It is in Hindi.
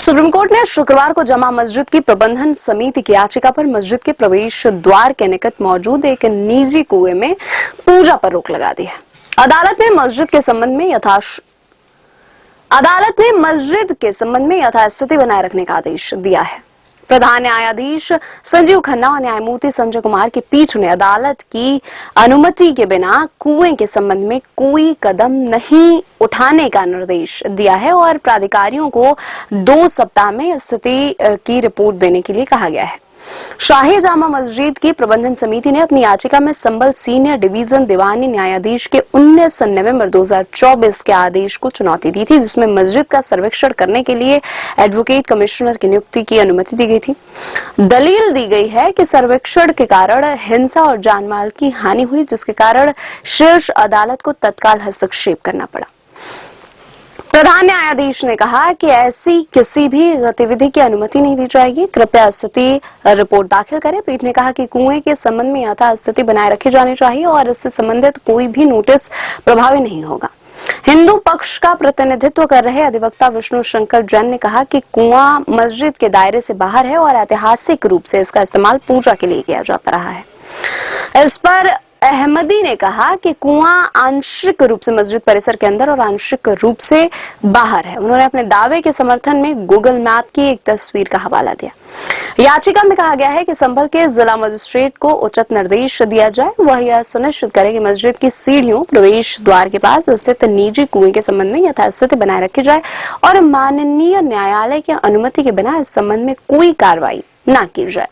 सुप्रीम कोर्ट ने शुक्रवार को जमा मस्जिद की प्रबंधन समिति की याचिका पर मस्जिद के प्रवेश द्वार के निकट मौजूद एक निजी कुएं में पूजा पर रोक लगा दी है। अदालत ने मस्जिद के संबंध में यथास्थिति बनाए रखने का आदेश दिया है। प्रधान न्यायाधीश संजीव खन्ना और न्यायमूर्ति संजय कुमार की पीठ ने अदालत की अनुमति के बिना कुएं के संबंध में कोई कदम नहीं उठाने का निर्देश दिया है और प्राधिकारियों को 2 सप्ताह में स्थिति की रिपोर्ट देने के लिए कहा गया है। शाही जामा मस्जिद की प्रबंधन समिति ने अपनी याचिका में संबल सीनियर डिवीजन दीवानी न्यायाधीश के 19 नवंबर 2024 के आदेश को चुनौती दी थी, जिसमें मस्जिद का सर्वेक्षण करने के लिए एडवोकेट कमिश्नर की नियुक्ति की अनुमति दी गई थी। दलील दी गई है कि सर्वेक्षण के कारण हिंसा और जानमाल की हानि हुई, जिसके कारण शीर्ष अदालत को तत्काल हस्तक्षेप करना पड़ा। प्रधान न्यायाधीश ने कहा कि ऐसी किसी भी गतिविधि की अनुमति नहीं दी जाएगी, कृपया स्थिति रिपोर्ट दाखिल करें। पीठ ने कहा कि कुएं के संबंध में यथास्थिति बनाए रखी जानी चाहिए और इससे संबंधित कोई भी नोटिस प्रभावी नहीं होगा। हिंदू पक्ष का प्रतिनिधित्व कर रहे अधिवक्ता विष्णु शंकर जैन ने कहा कि कुआं मस्जिद के दायरे से बाहर है और ऐतिहासिक रूप से इसका इस्तेमाल पूजा के लिए किया जाता रहा है। इस पर अहमदी ने कहा कि कुआं आंशिक रूप से मस्जिद परिसर के अंदर और आंशिक रूप से बाहर है। उन्होंने अपने दावे के समर्थन में गूगल मैप की एक तस्वीर का हवाला दिया। याचिका में कहा गया है कि संभल के जिला मजिस्ट्रेट को उचित निर्देश दिया जाए, वह यह सुनिश्चित करे कि मस्जिद की सीढ़ियों प्रवेश द्वार के पास स्थित निजी कुएं के संबंध में यथास्थिति बनाए रखी जाए और माननीय न्यायालय की अनुमति के बिना इस संबंध में कोई कार्रवाई न की जाए।